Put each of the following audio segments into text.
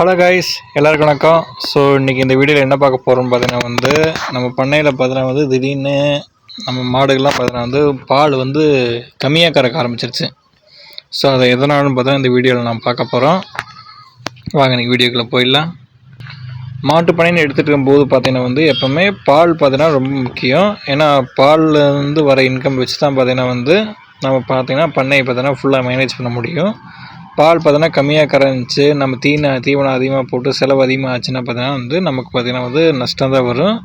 Hello guys, எல்லாருக்கும் வணக்கம். So இன்றைக்கி இந்த வீடியோவில் என்ன பார்க்க போகிறோம்னு பார்த்தீங்கன்னா நம்ம பண்ணையில் பார்த்தீங்கன்னா திடீர்னு நம்ம மாடுகள்லாம் பார்த்தீங்கன்னா பால் கம்மியாக கறக்க ஆரம்பிச்சிருச்சு. ஸோ அதை எதனாலும் பார்த்தீங்கன்னா இந்த வீடியோவில் நான் பார்க்க போகிறோம். வாங்க இன்றைக்கி வீடியோக்குள்ளே போயிடலாம். மாட்டு பண்ணைன்னு எடுத்துகிட்டு இருக்கும்போது பார்த்தீங்கன்னா எப்போவுமே பால் பார்த்தீங்கன்னா ரொம்ப முக்கியம். ஏன்னா பால்லேருந்து வர இன்கம் வச்சு தான் பார்த்தீங்கன்னா நம்ம பார்த்தீங்கன்னா பண்ணையை பார்த்தீங்கன்னா ஃபுல்லாக மேனேஜ் பண்ண முடியும். பால் பார்த்தீங்கன்னா கம்மியாக கறந்துச்சு, நம்ம தீவனம் அதிகமாக போட்டு செலவு அதிகமாக ஆச்சுன்னா பார்த்தீங்கன்னா நமக்கு பார்த்தீங்கன்னா நஷ்டம் தான் வரும்.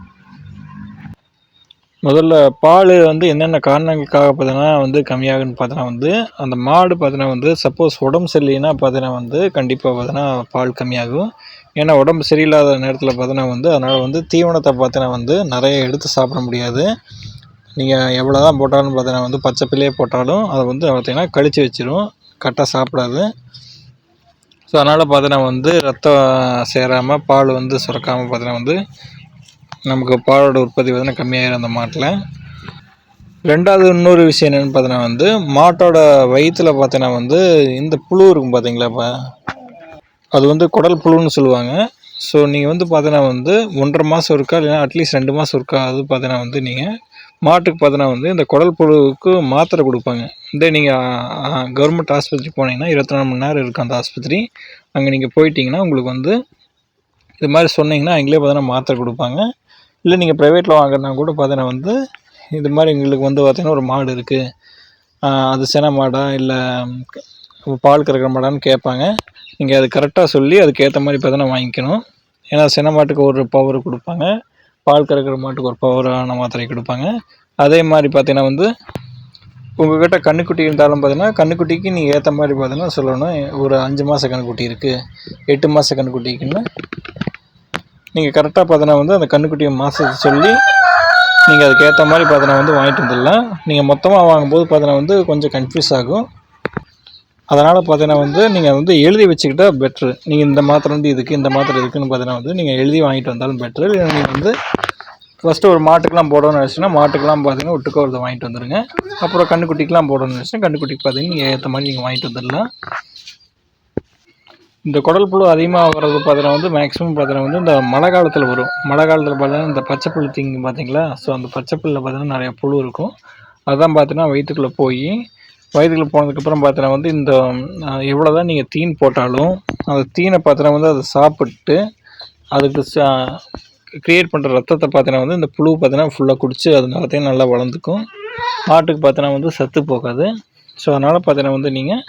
முதல்ல பால் என்னென்ன காரணங்களுக்காக பார்த்தீங்கன்னா கம்மியாகுன்னு பார்த்தீங்கன்னா அந்த மாடு பார்த்தீங்கன்னா சப்போஸ் உடம்பு சரியில்லைன்னா பார்த்தீங்கன்னா கண்டிப்பாக பார்த்தீங்கன்னா பால் கம்மியாகும். ஏன்னா உடம்பு சரியில்லாத நேரத்தில் பார்த்தீங்கன்னா அதனால் தீவனத்தை பார்த்தீங்கன்னா நிறைய எடுத்து சாப்பிட முடியாது. நீங்கள் எவ்வளோ தான் போட்டாலும் பார்த்தீங்கன்னா பச்சை பிள்ளையே போட்டாலும் அதை பார்த்தீங்கன்னா கழிச்சு வச்சிடும், கரெக்டாக சாப்பிடாது. ஸோ அதனால் பார்த்தீங்கன்னா ரத்தம் சேராமல் பால் சுரக்காமல் பார்த்தீங்கன்னா நமக்கு பாலோட உற்பத்தி பார்த்தீங்கன்னா கம்மியாகிடும் அந்த மாட்டில். ரெண்டாவது இன்னொரு விஷயம் என்னென்னு பார்த்தீங்கன்னா மாட்டோட வயிற்றில் பார்த்தீங்கன்னா இந்த புழு இருக்கும் பார்த்தீங்களா, இப்போ அது குடல் புழுன்னு சொல்லுவாங்க. ஸோ நீங்கள் பார்த்தீங்கன்னா 1.5 மாதம் இருக்கா, இல்லைன்னா அட்லீஸ்ட் 2 மாதம் இருக்கா, அது பார்த்தீங்கன்னா நீங்கள் மாட்டுக்கு பார்த்தீங்கன்னா இந்த குடல் புழுவுக்கு மாத்திரை கொடுப்பாங்க. நீங்கள் கவர்மெண்ட் ஆஸ்பத்திரி போனீங்கன்னா 24 மணி நேரம் இருக்கும் அந்த ஆஸ்பத்திரி. அங்கே நீங்கள் போயிட்டீங்கன்னா உங்களுக்கு இது மாதிரி சொன்னீங்கன்னா அவங்களே பார்த்தீங்கன்னா மாத்திரை கொடுப்பாங்க. இல்லை நீங்கள் ப்ரைவேட்டில் வாங்குறதுனா கூட பார்த்தீங்கன்னா இது மாதிரி எங்களுக்கு பார்த்தீங்கன்னா ஒரு மாடு இருக்குது, அது சென மாடா இல்லை பால் கறக்கிற மாடான்னு கேட்பாங்க. நீங்கள் அது கரெக்டாக சொல்லி அதுக்கேற்ற மாதிரி பார்த்தீங்கன்னா வாங்கிக்கணும். ஏன்னா சென மாட்டுக்கு ஒரு பவர் கொடுப்பாங்க, பால் கறக்கிற மாட்டுக்கு ஒரு பவரான மாத்திரை கொடுப்பாங்க. அதே மாதிரி பார்த்தீங்கன்னா உங்கள்கிட்ட கன்றுக்குட்டி இருந்தாலும் பார்த்தீங்கன்னா கன்றுக்குட்டிக்கு நீங்கள் ஏற்ற மாதிரி பார்த்தீங்கன்னா சொல்லணும். ஒரு 5 மாத கன்றுக்குட்டி இருக்குது, 8 மாத கன்றுக்குட்டிக்குன்னு நீங்கள் கரெக்டாக பார்த்தீங்கன்னா அந்த கன்றுக்குட்டியை மாதத்தை சொல்லி நீங்கள் அதுக்கு ஏற்ற மாதிரி பார்த்தீங்கன்னா வாங்கிட்டு வந்துடலாம். நீங்கள் மொத்தமாக வாங்கும்போது பார்த்தீங்கன்னா கொஞ்சம் கன்ஃபியூஸ் ஆகும். அதனால் பார்த்தீங்கன்னா நீங்கள் எழுதி வச்சுக்கிட்டா பெட்ரு. நீங்கள் இந்த மாத்திரை இதுக்கு, இந்த மாத்திரை இருக்குதுன்னு பார்த்தீங்கன்னா நீங்கள் எழுதி வாங்கிட்டு வந்தாலும் பெட்ரு. இல்லை நீங்கள் ஃபஸ்ட்டு ஒரு மாட்டுக்கெலாம் போடணும்னு நினச்சிங்கன்னா மாட்டுக்கெலாம் பார்த்தீங்கன்னா ஒட்டுக்க ஒருத்த வாங்கிட்டு வந்துடுங்க. அப்புறம் கன்றுக்குட்டிக்கெலாம் போடணும்னு நினச்சின்னா கன்றுக்குட்டிக்கு பார்த்தீங்கன்னா நீங்கள் ஏற்ற மாதிரி நீங்கள் வாங்கிட்டு வந்துடலாம். இந்த குடல் புழு அதிகமாக வர்றது பார்த்தீங்கன்னா மேக்ஸிமம் பார்த்தீங்கன்னா இந்த மழை காலத்தில் வரும். மழை காலத்தில் பார்த்தீங்கன்னா இந்த பச்சை புல் திங்க பார்த்தீங்களா, ஸோ அந்த பச்சை புல்லில் பார்த்தீங்கன்னா நிறைய புழு இருக்கும். அதுதான் பார்த்தீங்கன்னா வயிற்றுக்குள்ளே வயிற்றுக்குள்ளே போனதுக்கப்புறம் பார்த்தீங்கன்னா இந்த எவ்வளோ தான் நீங்கள் தீன் போட்டாலும் அந்த தீனை பார்த்தீங்கன்னா அதை சாப்பிட்டு அதுக்கு க்ரியேட் பண்ணுற ரத்தத்தை பார்த்தீங்கன்னா இந்த புழு பார்த்தீங்கன்னா ஃபுல்லாக குடிச்சு அது எல்லாத்தையும் நல்லா வளர்ந்துக்கும். மாட்டுக்கு பார்த்தீங்கன்னா சத்து போகாது. ஸோ அதனால் பார்த்தீங்கன்னா நீங்கள்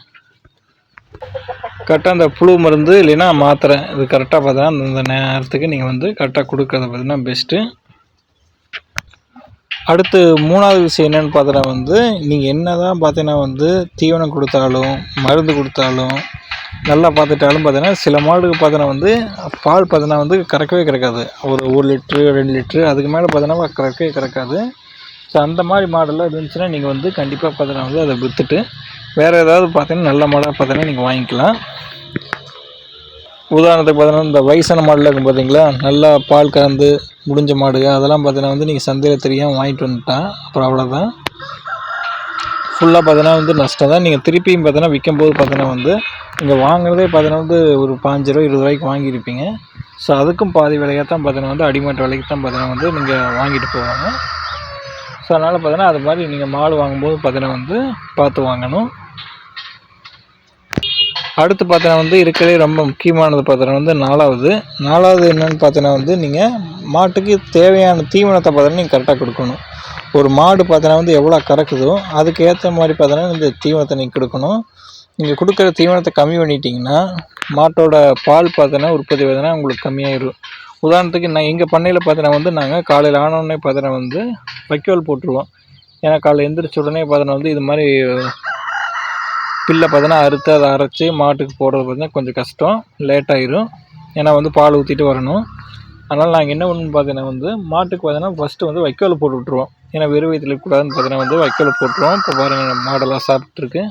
கரெக்டாக அந்த புழு மருந்து இல்லைன்னா மாத்திரை இது கரெக்டாக பார்த்தீங்கன்னா அந்த நேரத்துக்கு நீங்கள் கரெக்டாக கொடுக்கறது பார்த்தீங்கன்னா பெஸ்ட்டு. அடுத்து 3வது விஷயம் என்னென்னு பார்த்தீங்கன்னா நீங்கள் என்ன தான் பார்த்தீங்கன்னா தீவனம் கொடுத்தாலும் மருந்து கொடுத்தாலும் நல்லா பார்த்துட்டாலும் பார்த்தீங்கன்னா சில மாடுக்கு பார்த்தீங்கன்னா பால் பார்த்தீங்கன்னா கறக்கவே கறக்காது. ஒரு 1 லிட்ரு 2 லிட்ரு அதுக்கு மேலே பார்த்தீங்கன்னா கறக்கவே கறக்காது. ஸோ அந்த மாதிரி மாடெல்லாம் இருந்துச்சுன்னா நீங்கள் கண்டிப்பாக பார்த்தீங்கன்னா அதை விற்றுட்டு வேறு ஏதாவது பார்த்தீங்கன்னா நல்ல மாடாக பார்த்தீங்கன்னா நீங்கள் வாங்கிக்கலாம். உதாரணத்துக்கு பார்த்தீங்கன்னா இந்த வயசான மாடெலாம் இருக்கும் பார்த்தீங்களா, நல்லா பால் கறந்து முடிஞ்ச மாடு, அதெல்லாம் பார்த்தீங்கன்னா நீங்கள் சந்தையில் தெரியாமல் வாங்கிட்டு வந்துட்டா அப்புறம் அவ்வளோதான், ஃபுல்லாக பார்த்தீங்கன்னா நஷ்டம் தான். நீங்கள் திருப்பியும் பார்த்தீங்கன்னா விற்கும்போது பார்த்தீங்கன்னா நீங்கள் வாங்குறதே பார்த்தீங்கன்னா ஒரு 15 ரூபா 20 ரூபாய்க்கு வாங்கியிருப்பீங்க. ஸோ அதுக்கும் பாதி விலையாக தான் பார்த்தீங்கன்னா அடிமாட்டு விலைக்கு தான் பார்த்தீங்கன்னா நீங்கள் வாங்கிட்டு போவாங்க. ஸோ அதனால் பார்த்தீங்கன்னா அது மாதிரி நீங்கள் மாடு வாங்கும்போது பார்த்தீங்கன்னா பார்த்து வாங்கணும். அடுத்து பார்த்தீங்கன்னா இருக்கிறதே ரொம்ப முக்கியமானது பார்த்தீங்கன்னா 4வது என்னென்னு பார்த்தீங்கன்னா நீங்கள் மாட்டுக்கு தேவையான தீவனத்தை பார்த்தீங்கன்னா நீங்கள் கரெக்டாக கொடுக்கணும். ஒரு மாடு பார்த்தீங்கன்னா எவ்வளோ கறக்குதோ அதுக்கு ஏற்ற மாதிரி பார்த்தீங்கன்னா இந்த தீவனத்தை நீங்கள் கொடுக்கணும். நீங்கள் கொடுக்குற தீவனத்தை கம்மி பண்ணிட்டீங்கன்னா மாட்டோட பால் பார்த்தீங்கன்னா உற்பத்தி பார்த்தீங்கன்னா உங்களுக்கு கம்மியாயிடும். உதாரணத்துக்கு நான் எங்கள் பண்ணையில் பார்த்தீங்கன்னா நாங்கள் காலையில் ஆனோடனே பார்த்தீங்கன்னா வைக்கோல் போட்டுருவோம். ஏன்னா காலையில் எழுந்திரிச்ச உடனே பார்த்தீங்கன்னா இது மாதிரி பில்லை பார்த்தீங்கன்னா அறுத்து அதை அரைச்சி மாட்டுக்கு போடுறது பார்த்தீங்கன்னா கொஞ்சம் கஷ்டம், லேட்டாகிடும். ஏன்னா பால் ஊற்றிட்டு வரணும். அதனால் நாங்கள் என்ன பண்ணணும்னு பார்த்தீங்கன்னா மாட்டுக்கு பார்த்தீங்கன்னா ஃபஸ்ட்டு வைக்கோல் போட்டு விட்ருவோம். ஏன்னா வெறும் வயிற்றில் இருக்கக்கூடாதுன்னு பார்த்தீங்கன்னா வைக்கோல் போட்டுருவோம். இப்போ பாருங்கள் மாடெல்லாம் சாப்பிட்ருக்கு.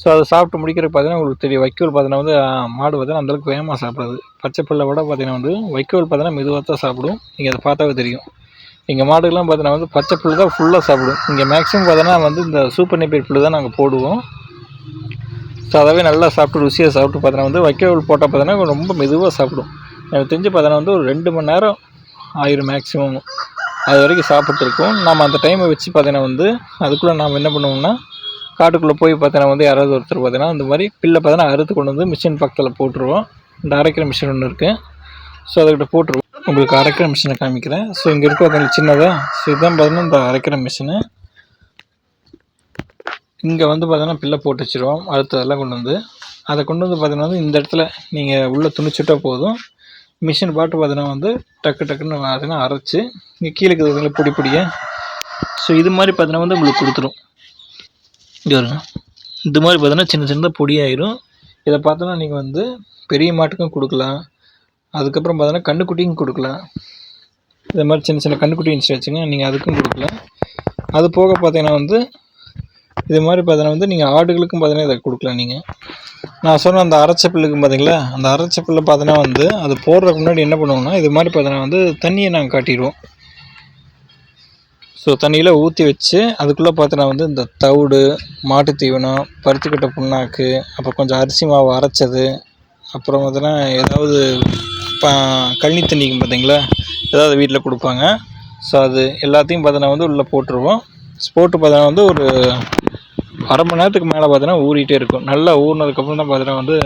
ஸோ அதை சாப்பிட்டு முடிக்கிறதுக்கு பார்த்தீங்கன்னா உங்களுக்கு தெரியும், வைக்கோல் பார்த்தீங்கன்னா மாடு பார்த்தீங்கன்னா அந்தளவுக்கு வேகமாக சாப்பிடாது. பச்சை புல்லை விட பார்த்தீங்கன்னா வைக்கோல் பார்த்தீங்கன்னா மெதுவாக தான் சாப்பிடும். நீங்கள் அதை பார்த்தாவே தெரியும். எங்கள் மாடுகள்லாம் பார்த்தீங்கன்னா பச்சை புல் தான் ஃபுல்லாக சாப்பிடும். இங்கே மேக்ஸிமம் பார்த்தீங்கன்னா இந்த சூப்பர் நெப்பியர் புல் தான் நாங்கள் போடுவோம். ஸோ அதாவே நல்லா சாப்பிட்டு ருசியாக சாப்பிட்டு பார்த்தோன்னா வந்து வைக்கோல் போட்டால் பார்த்தோன்னா ரொம்ப மெதுவாக சாப்பிடும். எனக்கு தெரிஞ்சு பார்த்தோன்னா வந்து ஒரு 2 மணி நேரம் ஆயிரும் மேக்ஸிமம். அது வரைக்கும் சாப்பிட்டுருக்கோம். நம்ம அந்த டைமை வச்சு பார்த்தீங்கன்னா வந்து அதுக்குள்ளே நாம் என்ன பண்ணுவோம்னா காட்டுக்குள்ளே போய் பார்த்தீங்கன்னா வந்து யாராவது ஒருத்தர் பார்த்தீங்கன்னா இந்த மாதிரி பில்லை பார்த்தீங்கன்னா அறுத்து கொண்டு வந்து மிஷின் பக்கத்தில் போட்டுருவோம். இந்த அரைக்கிற மிஷின் ஒன்று இருக்குது. ஸோ அதுக்கிட்ட போட்டுருவோம். உங்களுக்கு அரைக்கிற மிஷினை காமிக்கிறேன். ஸோ இங்கே இருக்க பார்த்தீங்கன்னா சின்னதாக, ஸோ இதுதான் பார்த்தீங்கன்னா இந்த அரைக்கிற மிஷினு. இங்கே வந்து பார்த்தீங்கன்னா பில்லை போட்டு வச்சுருவோம். அடுத்ததெல்லாம் கொண்டு வந்து அதை கொண்டு வந்து பார்த்தீங்கன்னா வந்து இந்த இடத்துல நீங்கள் உள்ளே துணிச்சுட்டால் போதும். மிஷின் பாட்டு பார்த்தீங்கன்னா வந்து டக்கு டக்குன்னு பார்த்தீங்கன்னா அரைச்சி இங்கே கீழே இருக்கிறதுல பொடி பொடியாக. ஸோ இது மாதிரி பார்த்தீங்கன்னா வந்து உங்களுக்கு கொடுத்துரும். இது வருங்க, இது மாதிரி பார்த்தீங்கன்னா சின்ன சின்னதாக பொடியாயிரும். இதை பார்த்தோன்னா நீங்கள் வந்து பெரிய மாட்டுக்கும் கொடுக்கலாம். அதுக்கப்புறம் பார்த்தீங்கன்னா கன்றுக்குட்டிக்கும் கொடுக்கலாம். இது மாதிரி சின்ன சின்ன கன்றுக்குட்டி இருந்துச்சு வச்சுங்க, நீங்கள் அதுக்கும் கொடுக்கலாம். அது போக பார்த்தீங்கன்னா வந்து இது மாதிரி பார்த்தீங்கன்னா வந்து நீங்கள் ஆடுகளுக்கும் பார்த்தீங்கன்னா இதை கொடுக்கலாம். நீங்கள் நான் சொன்ன அந்த அரைச்ச புல்லுக்கு பார்த்தீங்களா, அந்த அரைச்ச புல்லை பார்த்தீங்கன்னா வந்து அது போடுறதுக்கு முன்னாடி என்ன பண்ணுவோம்னா இது மாதிரி பார்த்தீங்கன்னா வந்து தண்ணியை நாங்கள் காட்டிடுவோம். ஸோ தண்ணியில் ஊற்றி வச்சு அதுக்குள்ளே பார்த்தீங்கன்னா வந்து இந்த தவிடு, மாட்டு தீவனம், பருத்திக்கொட்டை புண்ணாக்கு, அப்புறம் கொஞ்சம் அரிசி மாவு அரைச்சது, அப்புறம் பார்த்தீங்கன்னா ஏதாவது கழனி தண்ணிக்கும் பார்த்தீங்களா ஏதாவது வீட்டில் கொடுப்பாங்க. ஸோ அது எல்லாத்தையும் பார்த்தீங்கன்னா வந்து உள்ளே போட்டுருவோம். போட்டு பார்த்தீங்கன்னா வந்து ஒரு அரை மணி நேரத்துக்கு மேலே பார்த்தீங்கன்னா ஊறிட்டே இருக்கும். நல்லா ஊறினதுக்கப்புறம் தான் பார்த்தீங்கன்னா வந்து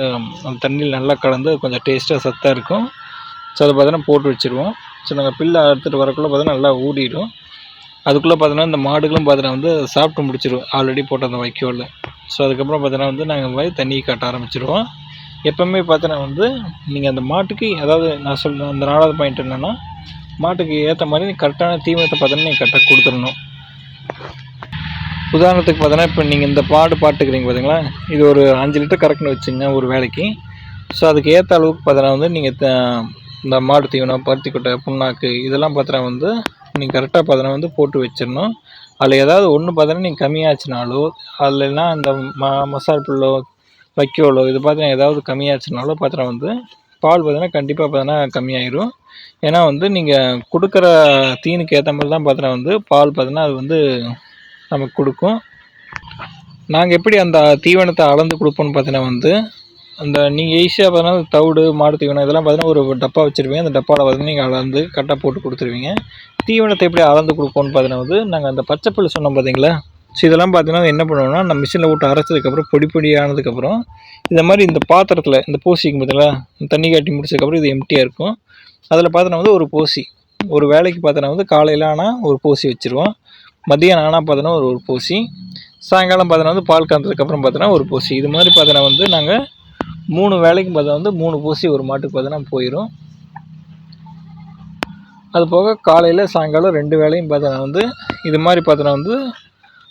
அந்த தண்ணியில் நல்லா கலந்து கொஞ்சம் டேஸ்ட்டாக சத்தாக இருக்கும். ஸோ அதை பார்த்தீங்கன்னா போட்டு வச்சுருவோம். ஸோ நாங்கள் பில்லை அறுத்துட்டு வரக்குள்ளே பார்த்தீங்கன்னா நல்லா ஊறிடும். அதுக்குள்ளே பார்த்தீங்கன்னா இந்த மாடுகளும் பார்த்தீங்கன்னா வந்து சாப்பிட்டு முடிச்சிடும் ஆல்ரெடி போட்ட அந்த வைக்கோலில். ஸோ அதுக்கப்புறம் பார்த்தீங்கன்னா வந்து நாங்கள் மாதிரி தண்ணியை காட்ட ஆரம்பிச்சிடுவோம். எப்போவுமே பார்த்தீங்கன்னா வந்து நீங்கள் அந்த மாட்டுக்கு அதாவது நான் சொல்ல அந்த 4வது பாயிண்ட் என்னென்னா மாட்டுக்கு ஏற்ற மாதிரி கரெக்டான தீவனத்தை பார்த்தீங்கன்னா நீங்கள் கரெக்டாக கொடுத்துடணும். உதாரணத்துக்கு பார்த்தோன்னா இப்போ நீங்கள் இந்த பாட்டுக்கிறீங்க பார்த்தீங்களா, இது ஒரு 5 லிட்டர் கறக்குன்னு வச்சுங்க ஒரு வேலைக்கு. ஸோ அதுக்கு ஏற்ற அளவுக்கு பார்த்தோன்னா வந்து நீங்கள் இந்த மாடு தீவனம், பருத்திக்கொட்டை, புண்ணாக்கு இதெல்லாம் பார்த்தோன்னா வந்து நீங்கள் கரெக்டாக பார்த்தோன்னா வந்து போட்டு வச்சிடணும். அதில் ஏதாவது ஒன்று பார்த்தோன்னா நீங்கள் கம்மியாச்சுனாலோ இல்லைன்னா இந்த மசால் புல்லோ வைக்கோலோ இது பார்த்தீங்கன்னா ஏதாவது கம்மியாச்சுனாலோ பார்த்தோன்னா வந்து பால் பார்த்தீங்கன்னா கண்டிப்பாக பார்த்தோன்னா கம்மியாயிரும். ஏன்னா வந்து நீங்கள் கொடுக்குற தீனுக்கு ஏற்ற மாதிரி தான் பார்த்தோன்னா வந்து பால் பார்த்தோன்னா அது வந்து நமக்கு கொடுக்கும். நாங்கள் எப்படி அந்த தீவனத்தை அளந்து கொடுப்போம்னு பார்த்தீங்கன்னா வந்து அந்த நீங்கள் ஈஸியாக பார்த்தீங்கன்னா தவிடு, மாடு தீவனம் இதெல்லாம் பார்த்தீங்கன்னா ஒரு டப்பா வச்சுருவீங்க. அந்த டப்பாவில் பார்த்தீங்கன்னா நீங்கள் அளந்து கரெக்டாக போட்டு கொடுத்துருவீங்க. தீவனத்தை எப்படி அளந்து கொடுப்போம்னு பார்த்தீங்கன்னா வந்து நாங்கள் அந்த பச்சை புல் சொன்னோம் பார்த்தீங்களா, ஸோ இதெல்லாம் பார்த்தீங்கன்னா என்ன பண்ணுவோம்னா நம்ம மிஷினில் விட்டு அரைச்சதுக்கப்புறம் பொடி பொடி ஆனதுக்கப்புறம் இந்த மாதிரி இந்த பாத்திரத்தில் இந்த போசிக்கும் பார்த்தீங்களா, தண்ணி காட்டி முடிச்சதுக்கப்புறம் இது எம்டியாக இருக்கும். அதில் பார்த்தோன்னா வந்து ஒரு போசி ஒரு வேலைக்கு பார்த்தோன்னா வந்து காலையில் ஆனால் ஒரு போசி வச்சுருவோம். மதியானம் ஆனால் பார்த்தோன்னா ஒரு போசி, சாயங்காலம் பார்த்தோன்னா வந்து பால் கறந்ததுக்கப்புறம் பார்த்தோன்னா ஒரு போசி. இது மாதிரி பார்த்தோன்னா வந்து நாங்கள் 3 வேலைக்கும் பார்த்தா வந்து 3 போசி ஒரு மாட்டுக்கு பார்த்தோன்னா போயிடும். அது போக காலையில் சாயங்காலம் 2 வேலையும் பார்த்தோன்னா வந்து இது மாதிரி பார்த்தோன்னா வந்து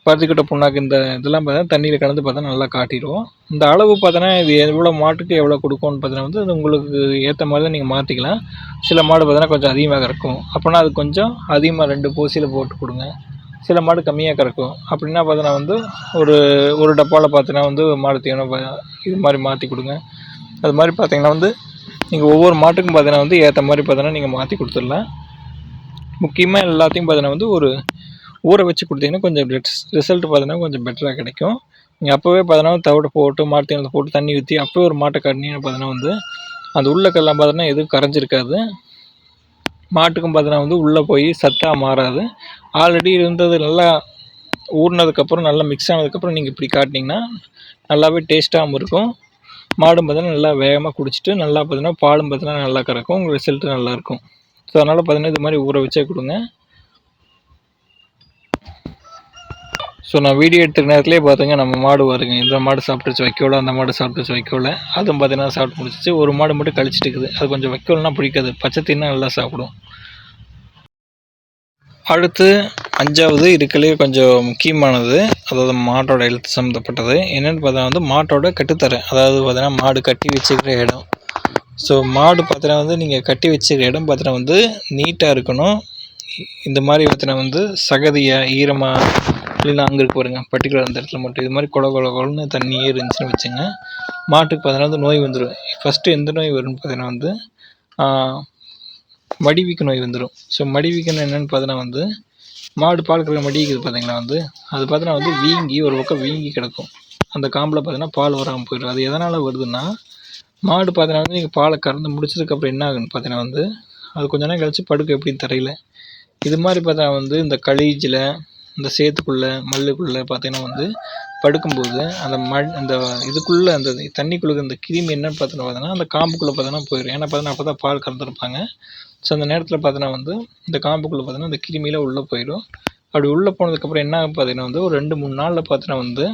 பருத்திக்கொட்டை புண்ணாக்கு இந்த இதெல்லாம் பார்த்தா தண்ணியில் கலந்து பார்த்தா நல்லா காட்டிடுவோம். இந்த அளவு பார்த்தோன்னா இது எவ்வளோ மாட்டுக்கு எவ்வளோ கொடுக்கும்னு பார்த்தோன்னா வந்து அது உங்களுக்கு ஏற்ற மாதிரி தான் நீங்கள் மாற்றிக்கலாம். சில மாடு பார்த்தோன்னா கொஞ்சம் அதிகமாக கறக்கும், அப்போனா அது கொஞ்சம் அதிகமாக 2 போசியில் போட்டு கொடுங்க. சில மாடு கம்மியாக கறக்கும், அப்படின்னா பார்த்தோன்னா வந்து ஒரு டப்பாவில் பார்த்தீங்கன்னா வந்து மாடு தீவனம் இது மாதிரி மாற்றி கொடுங்க. அது மாதிரி பார்த்தீங்கன்னா வந்து நீங்கள் ஒவ்வொரு மாட்டுக்கும் பார்த்தீங்கன்னா வந்து ஏற்ற மாதிரி பார்த்தோன்னா நீங்கள் மாற்றி கொடுத்துடலாம். முக்கியமாக எல்லாத்தையும் பார்த்தீங்கன்னா வந்து ஒரு ஊற வச்சு கொடுத்தீங்கன்னா கொஞ்சம் ரிசல்ட் பார்த்தீங்கன்னா கொஞ்சம் பெட்டராக கிடைக்கும். நீங்கள் அப்போவே பார்த்தீங்கன்னா தவிடு போட்டு மாட்டு தீவனத்தை போட்டு தண்ணி ஊற்றி அப்போவே ஒரு மாட்டை கட்டினீங்கன்னு பார்த்தீங்கன்னா வந்து அந்த உள்ளக்கெல்லாம் பார்த்தீங்கன்னா எதுவும் கரைஞ்சிருக்காது. மாட்டுக்கும் பார்த்தீங்கன்னா வந்து உள்ளே போய் சத்தாக மாறாது. ஆல்ரெடி இருந்தது நல்லா ஊறினதுக்கப்புறம் நல்லா மிக்ஸ் ஆனதுக்கப்புறம் நீங்கள் இப்படி காட்டினீங்கன்னா நல்லாவே டேஸ்ட்டாகவும் இருக்கும். மாடும் பார்த்தீங்கன்னா நல்லா வேகமாக குடிச்சிட்டு நல்லா பார்த்தீங்கன்னா பாலும் பார்த்தீங்கன்னா நல்லா கறக்கும். உங்கள் ரிசல்ட்டு நல்லாயிருக்கும். ஸோ அதனால் பார்த்தீங்கன்னா இது மாதிரி ஊற வச்சே கொடுங்க. ஸோ நான் வீடியோ எடுத்துக்க நேரத்துலேயே பார்த்துங்க நம்ம மாடு வருங்க, இந்த மாடு சாப்பிட்டுச்சு வைக்கோல, அந்த மாடு சாப்பிட்டுச்சு வைக்கோல, அதுவும் பார்த்தீங்கன்னா சாப்பிட்டு முடிச்சிச்சு. ஒரு மாடு மட்டும் கழிச்சிட்டு இருக்குது. அது கொஞ்சம் வைக்கோல்னா பிடிக்காது, பச்சை தீனா நல்லா சாப்பிடும். அடுத்து 5வது இருக்கலே கொஞ்சம் முக்கியமானது, அதாவது மாட்டோட ஹெல்த் சம்மந்தப்பட்டது என்னென்னு பார்த்தா வந்து மாட்டோட கட்டுத்தரை, அதாவது பார்த்தீங்கன்னா மாடு கட்டி வச்சுக்கிற இடம். ஸோ மாடு பார்த்தீங்கன்னா வந்து நீங்கள் கட்டி வச்சுக்கிற இடம் பார்த்தீங்கன்னா வந்து நீட்டாக இருக்கணும். இந்த மாதிரி பார்த்தீங்கன்னா வந்து சகதியாக ஈரமாக இல்லைன்னா அங்கே இருக்கு பாருங்க பர்டிகுலர் அந்த இடத்துல மட்டும் இது மாதிரி கொலன்னு தண்ணியே இருந்துச்சுன்னு வச்சுங்க, மாட்டுக்கு பார்த்தீங்கன்னா வந்து நோய் வந்துடும். ஃபஸ்ட்டு எந்த நோய் வரும்னு பார்த்தீங்கன்னா வந்து மடிவீக்க நோய் வந்துடும். ஸோ மடிவீக்கன்னு என்னென்னு பார்த்தீங்கன்னா வந்து மாடு பால் கறக்க மடிவிக்குது பார்த்தீங்களா வந்து அது பார்த்தீங்கன்னா வந்து வீங்கி ஒரு பக்கம் வீங்கி கிடக்கும். அந்த காம்பில் பார்த்தீங்கன்னா பால் வராமல் போயிடும். அது எதனால் வருதுன்னா, மாடு பார்த்தீங்கன்னா வந்து நீங்கள் பாலை கறந்து முடிச்சதுக்கப்புறம் என்ன ஆகுன்னு பார்த்தீங்கன்னா வந்து, அது கொஞ்ச நேரம் கழிச்சு படுக்கும் எப்படின்னு தெரியல. இது மாதிரி பார்த்தா வந்து இந்த கழிச்சில், இந்த சேத்துக்குள்ளே, மல்லுக்குள்ளே பார்த்தீங்கன்னா வந்து படுக்கும்போது அந்த இதுக்குள்ளே அந்த தண்ணிக்குள்ளே இந்த கிருமி என்னன்னு பார்த்தீங்கன்னா அந்த காம்புக்குள்ளே பார்த்தீங்கன்னா போயிடும். ஏன்னா பார்த்தீங்கன்னா அப்போ தான் பால் கறந்துருப்பாங்க. ஸோ அந்த நேரத்தில் பார்த்தீங்கன்னா வந்து இந்த காம்புக்குள்ளே பார்த்தீங்கன்னா அந்த கிருமியில் உள்ளே போயிடும். அப்படி உள்ளே போனதுக்கப்புறம் என்ன ஆகும் பார்த்தீங்கன்னா வந்து ஒரு 2-3 நாளில் பார்த்தீங்கன்னா வந்து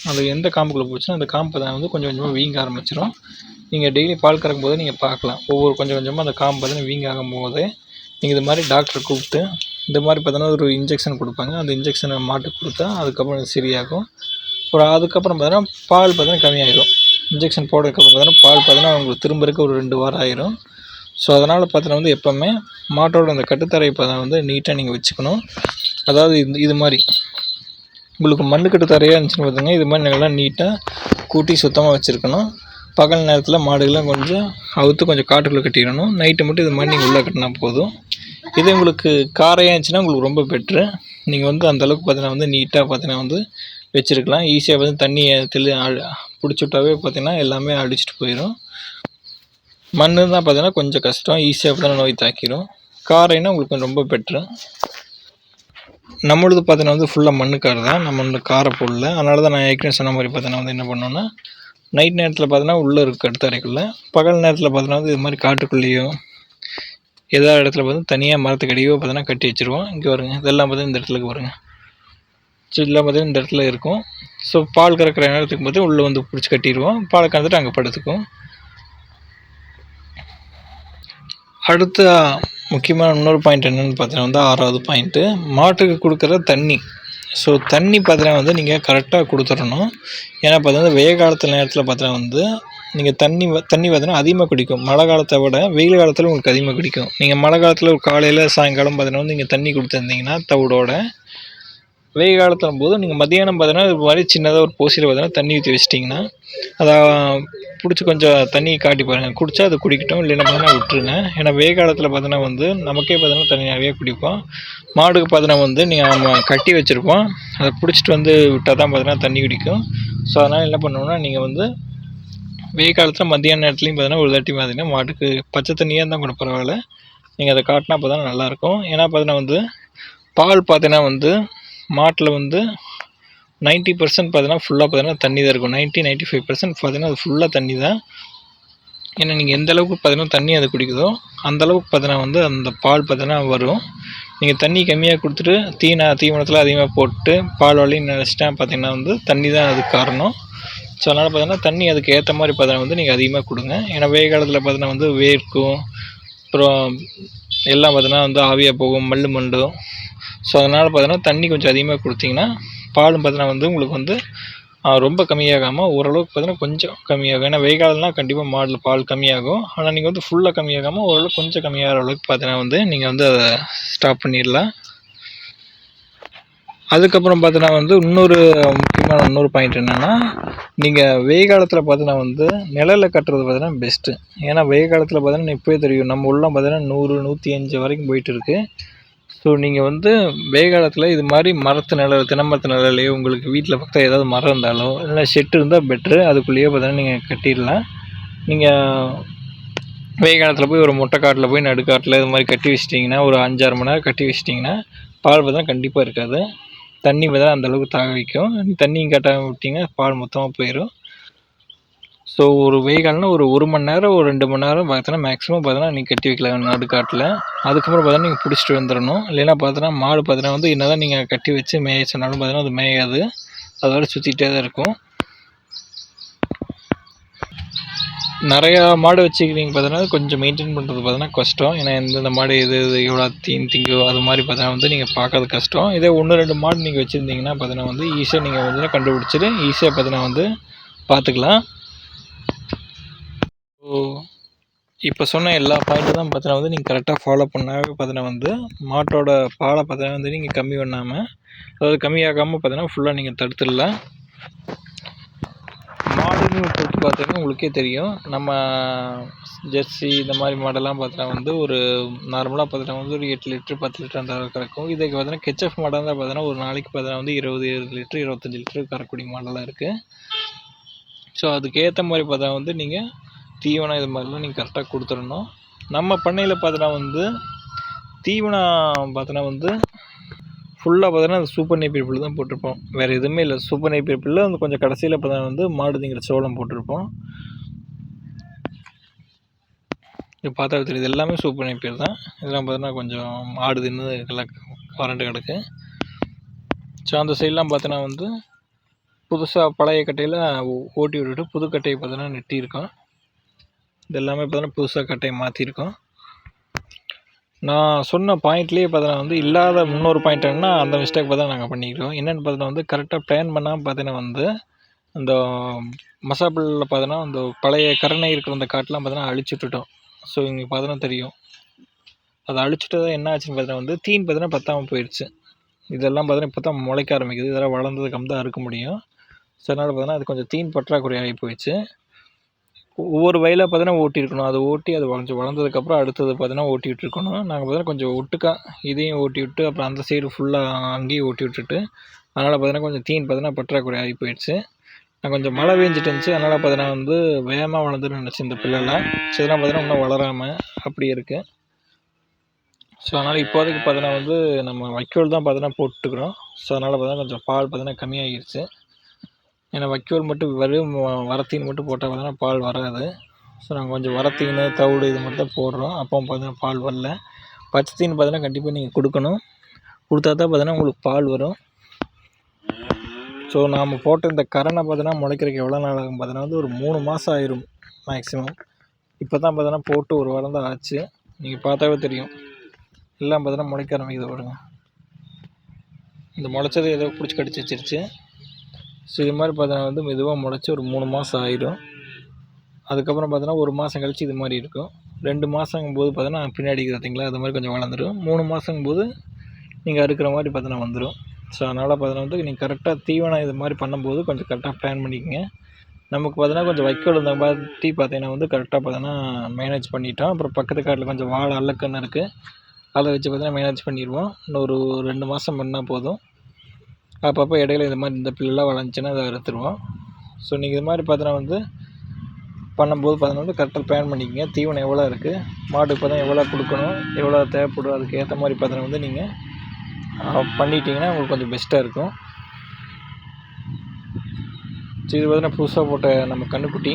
அது எந்த காம்புக்குள்ளே போச்சுன்னா அந்த காம்பு பார்த்தீங்கன்னா வந்து கொஞ்சம் கொஞ்சமாக வீங்க ஆரம்பிச்சிடும். நீங்கள் டெய்லி பால் கறக்கும் போது நீங்கள் பார்க்கலாம். கொஞ்சம் கொஞ்சமாக அந்த காம்பு பார்த்தீங்கன்னா வீங்க ஆகும்போது நீங்கள் இது மாதிரி டாக்டரை கூப்பிட்டு இந்த மாதிரி பார்த்தீங்கன்னா ஒரு இன்ஜெக்ஷன் கொடுப்பாங்க. அந்த இன்ஜெக்ஷனை மாட்டுக்கு கொடுத்தா அதுக்கப்புறம் சரியாகும். அதுக்கப்புறம் பார்த்தீங்கன்னா பால் பார்த்தீங்கன்னா கம்மியாயிடும். இன்ஜெக்ஷன் போடுறதுக்கப்புறம் பார்த்தீங்கன்னா பால் பார்த்தீங்கன்னா உங்களுக்கு திரும்ப இருக்க ஒரு 2 வாரம் ஆயிரும். ஸோ அதனால் பார்த்தீங்கன்னா வந்து எப்போவுமே மாட்டோட அந்த கட்டுத்தரையை பார்த்தா வந்து நீட்டாக நீங்கள் வச்சுக்கணும். அதாவது இது மாதிரி உங்களுக்கு மண்ணுக்கட்டு தரையாக இருந்துச்சுன்னு பார்த்துங்க, இது மாதிரி நல்லா நீட்டாக கூட்டி சுத்தமாக வச்சுருக்கணும். பகல் நேரத்தில் மாடுகள்லாம் கொஞ்சம் அவுத்து கொஞ்சம் காட்டுக்குள்ளே கட்டிடணும். நைட்டு மட்டும் இது மாதிரி நீங்கள் உள்ளே கட்டினா போதும். இதே உங்களுக்கு காரையாக இருந்துச்சுன்னா உங்களுக்கு ரொம்ப பெட்ரு. நீங்கள் வந்து அந்தளவுக்கு பார்த்தீங்கன்னா வந்து நீட்டாக பார்த்தீங்கன்னா வந்து வச்சுருக்கலாம். ஈஸியாக வந்து தண்ணியை பிடிச்சி விட்டாவே பார்த்தீங்கன்னா எல்லாமே அடிச்சுட்டு போயிடும். மண்ணு தான் பார்த்தீங்கன்னா கொஞ்சம் கஷ்டம், ஈஸியாக பார்த்தீங்கன்னா நோய் தாக்கிடும். காரைன்னா உங்களுக்கு ரொம்ப பெட்ரு. நம்மளது பார்த்தீங்கன்னா வந்து ஃபுல்லாக மண்ணுக்கார் தான், நம்ம வந்து காரை போடல. அதனால தான் நான் ஏற்கனவே சொன்ன மாதிரி பார்த்தீங்கன்னா வந்து என்ன பண்ணோன்னா, நைட் நேரத்தில் பார்த்தீங்கன்னா உள்ளே இருக்க கட்டுத்தரைக்குள்ளே, பகல் நேரத்தில் பார்த்தீங்கன்னா வந்து இது மாதிரி காட்டுக்குள்ளேயோ ஏதாவது இடத்துல பார்த்தீங்கன்னா தனியாக மரத்துக்கடியோ பார்த்தீங்கன்னா கட்டி வச்சுருவோம். இங்கே வருங்க, இதெல்லாம் பார்த்தீங்கன்னா இந்த இடத்துலக்கு வருங்க. ஸோ இதெல்லாம் பார்த்தீங்கன்னா இந்த இடத்துல இருக்கும். ஸோ பால் கறக்கிற நேரத்துக்கு பார்த்து உள்ளே வந்து பிடிச்சி கட்டிடுவோம். பாலை கறந்துட்டு அங்கே படுத்துக்கும். அடுத்த முக்கியமான இன்னொரு பாயிண்ட் என்னென்னு பார்த்தீங்கன்னா வந்து 6வது பாயிண்ட்டு, மாட்டுக்கு கொடுக்குற தண்ணி. ஸோ தண்ணி பார்த்தீங்கன்னா வந்து நீங்கள் கரெக்டாக கொடுத்துடணும். ஏன்னா பார்த்தீங்கன்னா வெய்ய காலத்து நேரத்தில் பார்த்தீங்கன்னா வந்து நீங்கள் தண்ணி பார்த்தீங்கன்னா அதிகமாக குடிக்கும். மழை காலத்தை விட வெயில் காலத்தில் உங்களுக்கு அதிகமாக குடிக்கும். நீங்கள் மழை காலத்தில் ஒரு காலையில் சாயங்காலம் பார்த்தீங்கன்னா வந்து நீங்கள் தண்ணி கொடுத்துருந்தீங்கன்னா தவிடோட, வெயில் காலத்தில் போது நீங்கள் மத்தியானம் பார்த்தீங்கன்னா இது மாதிரி சின்னதாக ஒரு போசியில் பார்த்தீங்கன்னா தண்ணி ஊற்றி வச்சிட்டிங்கன்னா அதை பிடிச்சி கொஞ்சம் தண்ணி காட்டி பாருங்கள். குடித்தா அது குடிக்கட்டும், இல்லைன்னா பார்த்தீங்கன்னா விட்டுருங்க. ஏன்னா வெயில் காலத்தில் பார்த்தீங்கன்னா வந்து நமக்கே பார்த்தீங்கன்னா தண்ணி நிறைய குடிப்போம். மாடுக்கு பார்த்தீங்கன்னா வந்து நம்ம கட்டி வச்சுருப்போம், அதை பிடிச்சிட்டு வந்து விட்டால் தான் பார்த்தீங்கன்னா தண்ணி குடிக்கும். ஸோ அதனால் என்ன பண்ணணும்னா நீங்கள் வந்து வெயில் காலத்தில் மத்தியான நேரத்துலையும் பார்த்தீங்கன்னா ஒரு தாட்டி பார்த்தீங்கன்னா மாட்டுக்கு பச்சை தண்ணியாக இருந்தால் கூட பரவாயில்ல, நீங்கள் அதை காட்டினா அப்போ தான் நல்லாயிருக்கும். ஏன்னா பார்த்தீங்கன்னா வந்து பால் பார்த்தீங்கன்னா வந்து மாட்டில் வந்து 90% பார்த்தீங்கன்னா ஃபுல்லாக பார்த்தீங்கன்னா தண்ணி தான் இருக்கும். 95% பார்த்தீங்கன்னா அது ஃபுல்லாக தண்ணி தான். ஏன்னா நீங்கள் எந்த அளவுக்கு பார்த்தீங்கன்னா தண்ணி அது குடிக்குதோ அந்தளவுக்கு பார்த்தீங்கன்னா வந்து அந்த பால் பார்த்தீங்கன்னா வரும். நீங்கள் தண்ணி கம்மியாக கொடுத்துட்டு தீவனத்தில் அதிகமாக போட்டு பால் வழின்னு நினச்சிட்டா பார்த்தீங்கன்னா வந்து தண்ணி தான் அதுக்கு காரணம். ஸோ அதனால் பார்த்தீங்கன்னா தண்ணி அதுக்கு ஏற்ற மாதிரி பார்த்தீங்கன்னா வந்து நீங்கள் அதிகமாக கொடுங்க. ஏன்னா வெயில் காலத்தில் பார்த்தீங்கன்னா வந்து வேர்க்கும், அப்புறம் எல்லாம் பார்த்தீங்கன்னா வந்து ஆவியாக போகும், மண்டும். ஸோ அதனால் பார்த்தீங்கன்னா தண்ணி கொஞ்சம் அதிகமாக கொடுத்தீங்கன்னா பாலும் பார்த்தீங்கன்னா வந்து உங்களுக்கு வந்து ரொம்ப கம்மியாகாமல் ஓரளவுக்கு பார்த்தீங்கன்னா கொஞ்சம் கம்மியாகும். ஏன்னா வெயில் காலம்லாம் கண்டிப்பாக மாடில் பால் கம்மியாகும். ஆனால் நீங்கள் வந்து ஃபுல்லாக கம்மியாகாமல் ஓரளவுக்கு கொஞ்சம் கம்மியாகிற அளவுக்கு பார்த்தீங்கன்னா வந்து நீங்கள் வந்து அதை ஸ்டாப் பண்ணிடலாம். அதுக்கப்புறம் பார்த்தீங்கன்னா வந்து இன்னொரு பாயிண்ட் என்னென்னா, நீங்கள் வெயில் காலத்தில் பார்த்தீங்கன்னா வந்து நிழலில் கட்டுறது பார்த்தீங்கன்னா பெஸ்ட்டு. ஏன்னா வெயில் காலத்தில் பார்த்தீங்கன்னா இப்போயே தெரியும் நம்ம உள்ளே பார்த்தீங்கன்னா 100, 105 வரைக்கும் போயிட்டு இருக்குது. ஸோ நீங்கள் வந்து வெயில் காலத்தில் இது மாதிரி தென்னை மரத்து நிழலையோ உங்களுக்கு வீட்டில் பக்கத்தில் ஏதாவது மரம் இருந்தாலோ இல்லை ஷெட்டு இருந்தால் பெட்ரு, அதுக்குள்ளேயே பார்த்தீங்கன்னா நீங்கள் கட்டிடலாம். நீங்கள் வெயில் காலத்தில் போய் ஒரு மொட்டை காட்டில் போய் நடுக்காட்டில் இது மாதிரி கட்டி வச்சிட்டிங்கன்னா ஒரு 5-6 மணி நேரம் கட்டி வச்சிட்டிங்கன்னா பால் பார்த்தீங்கன்னா கண்டிப்பாக இருக்காது. தண்ணி பார்த்தா அந்தளவுக்கு தாக வைக்கும். தண்ணியும் கட்டாமல் விட்டிங்கன்னா பால் மொத்தமாக போயிடும். ஸோ ஒரு வெயில் காலம்னா ஒரு மணி நேரம், ஒரு 2 மணி நேரம் பார்த்தீங்கன்னா மேக்ஸிமம் பார்த்தீங்கன்னா நீங்கள் கட்டி வைக்கலாம் நடுக்காட்டில். அதுக்கப்புறம் பார்த்தீங்கன்னா நீங்கள் பிடிச்சிட்டு வந்துடணும். இல்லைன்னா பார்த்தீங்கன்னா மாடு பார்த்தீங்கன்னா வந்து என்ன தான் நீங்கள் கட்டி வச்சு மேய சொன்னாலும் பார்த்தீங்கன்னா அது மேயாது, அதோட சுற்றிக்கிட்டே தான் இருக்கும். நிறையா மாடு வச்சுக்கிறீங்க பார்த்தீங்கன்னா கொஞ்சம் மெயின்டைன் பண்ணுறது பார்த்தீங்கன்னா கஷ்டம். ஏன்னா எந்தெந்த மாடு எது எவ்வளோ திங்கும் அது மாதிரி பார்த்தீங்கன்னா வந்து நீங்கள் பார்க்கறது கஷ்டம். இதே 1-2 மாடு நீங்கள் வச்சுருந்தீங்கன்னா பார்த்தீங்கன்னா வந்து ஈஸியாக நீங்கள் வந்து கண்டுபிடிச்சிட்டு ஈஸியாக பார்த்தீங்கன்னா வந்து பார்த்துக்கலாம். ஸோ இப்போ சொன்ன எல்லா பாயிண்ட்டும் தான் பார்த்தீங்கன்னா வந்து நீங்கள் கரெக்டாக ஃபாலோ பண்ணாவே பார்த்தீங்கன்னா வந்து மாட்டோட பாலை பார்த்தீங்கன்னா வந்து நீங்கள் கம்மி பண்ணாமல், அதாவது கம்மியாகாமல் பார்த்தீங்கன்னா ஃபுல்லாக நீங்கள் தடுத்துடலாம். மாடுன்னு பொறுத்து பார்த்தீங்கன்னா உங்களுக்கே தெரியும், நம்ம ஜெர்சி இந்த மாதிரி மாடெல்லாம் பார்த்தீங்கன்னா வந்து ஒரு நார்மலாக பார்த்தீங்கன்னா வந்து ஒரு 8 லிட்டரு 10 லிட்டர் அந்த அளவுக்கு கறக்கும். இதுக்கு பார்த்தீங்கன்னா கெச்எஃப் மாடாக இருந்தால் பார்த்தீங்கன்னா ஒரு நாளைக்கு பார்த்தீங்கன்னா வந்து 20 லிட்டரு 25 லிட்டரு கறக்கக்கூடிய மாடெல்லாம் இருக்குது. ஸோ அதுக்கேற்ற மாதிரி பார்த்தா வந்து நீங்கள் தீவனம் இது மாதிரிலாம் நீங்கள் கரெக்டாக கொடுத்துடணும். நம்ம பண்ணையில் பார்த்தோன்னா வந்து தீவனம் பார்த்தோன்னா வந்து ஃபுல்லாக பார்த்தோன்னா அந்த சூப்பர் நேப்பியர் புல்லு தான் போட்டிருப்போம். வேறு எதுவுமே இல்லை. சூப்பர் நேப்பியர் புல்லு வந்து கொஞ்சம் கடைசியில் பார்த்தா வந்து மாடு திங்கிற சோளம் போட்டிருப்போம். இது பார்த்தா தெரியுது எல்லாமே சூப்பர் நேப்பியர் தான். இதெல்லாம் பார்த்தோன்னா கொஞ்சம் மாடு தின்னு எல்லாம் வறண்டு கிடக்கு. ஸோ அந்த சைட்லாம் பார்த்தோன்னா வந்து புதுசாக பழைய கட்டையில் ஓட்டி விட்டுட்டு புது கட்டையை பார்த்தோன்னா நெட்டியிருக்கோம். இது எல்லாமே பார்த்தோன்னா புதுசாக கட்டையை மாற்றிருக்கோம். நான் சொன்ன பாயிண்ட்லேயே பார்த்தோன்னா வந்து இல்லாத இன்னொரு பாயிண்ட் என்னன்னா அந்த மிஸ்டேக் பார்த்தா நாங்கள் பண்ணிக்கிறோம். என்னென்னு பார்த்தோன்னா வந்து கரெக்டாக பிளான் பண்ணாமல் பார்த்தீங்கன்னா வந்து இந்த மசாப்பிள்ளில் பார்த்தோன்னா அந்த பழைய கரணை இருக்கிற அந்த காட்டெலாம் பார்த்தோன்னா அழிச்சு விட்டுட்டோம். ஸோ இங்கே பார்த்தோன்னா தெரியும். அதை அழிச்சுட்டு என்ன ஆச்சுன்னு பார்த்தோன்னா வந்து தீன் பார்த்தோன்னா பத்தாமல் போயிடுச்சு. இதெல்லாம் பார்த்தோன்னா இப்போ தான் முளைக்க ஆரம்பிக்குது. இதெல்லாம் வளர்ந்ததுக்கு தான் அறுக்க முடியும். ஸோ அதனால் பார்த்தோன்னா அது கொஞ்சம் தீன் பற்றாக்குறை ஆகி போயிடுச்சு. ஒவ்வொரு வயலாக பார்த்தோன்னா ஓட்டியிருக்கணும். அது ஓட்டி அது கொஞ்சம் வளர்ந்ததுக்கப்புறம் அடுத்தது பார்த்தோன்னா ஓட்டி விட்டுருக்கணும். நாங்கள் பார்த்தோன்னா கொஞ்சம் ஒட்டுக்கா இதையும் ஓட்டி விட்டு அப்புறம் அந்த சைடு ஃபுல்லாக அங்கேயும் ஓட்டி விட்டுட்டு அதனால் பார்த்தோன்னா கொஞ்சம் தீன் பார்த்தோன்னா பற்றாக்குறை ஆகி போயிடுச்சு. நான் கொஞ்சம் மழை பெஞ்சிட்டு இருந்துச்சு. அதனால் பார்த்தோன்னா வந்து வேகமாக வளர்ந்துன்னு நினச்சி இந்த பிள்ளைலாம். ஸோ இதெல்லாம் பார்த்தோன்னா இன்னும் வளராமல் அப்படி இருக்குது. ஸோ அதனால் இப்போதைக்கு பார்த்தோன்னா வந்து நம்ம வைக்கோல் தான் பார்த்தோன்னா போட்டுக்கிறோம். ஸோ அதனால் பார்த்தோன்னா கொஞ்சம் பால் பார்த்தோன்னா கம்மியாகிடுச்சு. ஏன்னா வைக்கோல் மட்டும் வெறும் வரத்தீன் மட்டும் போட்டால் பார்த்தோன்னா பால் வராது. ஸோ நாங்கள் கொஞ்சம் வரத்தீன் தவிடு இது மட்டும் தான் போடுறோம். அப்போ பார்த்தோன்னா பால் வரல. பச்சை தீன் பார்த்தோன்னா கண்டிப்பாக நீங்கள் கொடுக்கணும். கொடுத்தா தான் பார்த்தோன்னா உங்களுக்கு பால் வரும். ஸோ நாம் போட்ட இந்த கரணை பார்த்தோன்னா முளைக்கிறதுக்கு எவ்வளோ நாள் ஆகும் பார்த்தோன்னா வந்து ஒரு 3 மாதம் ஆயிரும் மேக்ஸிமம். இப்போ தான் பார்த்தோன்னா போட்டு ஒரு வாரம் தான் ஆச்சு. நீங்கள் பார்த்தாவே தெரியும். எல்லாம் பார்த்தோன்னா முளைக்க ஆரம்பிக்குது பாருங்க. இந்த முளைச்சது ஏதோ பிடிச்சி கடிச்சு வச்சிருச்சு. ஸோ இது மாதிரி பார்த்தோன்னா வந்து மெதுவாக முளைச்சி ஒரு 3 மாதம் ஆயிடும். அதுக்கப்புறம் பார்த்தோன்னா 1 மாதம் கழிச்சு இது மாதிரி இருக்கும். 2 மாதங்கும்போது பார்த்தோன்னா பின்னாடி பார்த்தீங்களா அது மாதிரி கொஞ்சம் வளர்ந்துடும். 3 மாதங்கும்போது நீங்கள் அறுக்கிற மாதிரி பார்த்தோன்னா வந்துடும். ஸோ அதனால் பார்த்தோன்னா வந்து நீங்கள் கரெக்டாக தீவனம் இது மாதிரி பண்ணும்போது கொஞ்சம் கரெக்டாக பிளான் பண்ணிக்கோங்க. நமக்கு பார்த்தோன்னா கொஞ்சம் வைக்கோல் இந்த மாதிரி பார்த்தீங்கன்னா வந்து கரெக்டாக பார்த்தோன்னா மேனேஜ் பண்ணிட்டோம். அப்புறம் பக்கத்து காட்டில் கொஞ்சம் வாழை அல்லக்கன்று இருக்குது. அதை வச்சு பார்த்தீங்கன்னா மேனேஜ் பண்ணிடுவோம். இன்னொரு 2 மாதம் பண்ணால் போதும். அப்பப்போ இடையில இது மாதிரி இந்த பில்லுலாம் வளர்ந்துச்சுன்னா அதை அறுத்துருவோம். ஸோ நீங்கள் இது மாதிரி பார்த்தோன்னா வந்து பண்ணும்போது பார்த்தோன்னா வந்து கரெக்டாக பிளான் பண்ணிக்கோங்க. தீவனம் எவ்வளோ இருக்குது, மாட்டுக்கு பார்த்தா எவ்வளோ கொடுக்கணும், எவ்வளோ தேவைப்படும், அதுக்கு ஏற்ற மாதிரி பார்த்தோன்னா வந்து நீங்கள் பண்ணிட்டீங்கன்னா உங்களுக்கு கொஞ்சம் பெஸ்ட்டாக இருக்கும். ஸோ இது பார்த்தோன்னா புதுசாக போட்ட நம்ம கன்றுக்குட்டி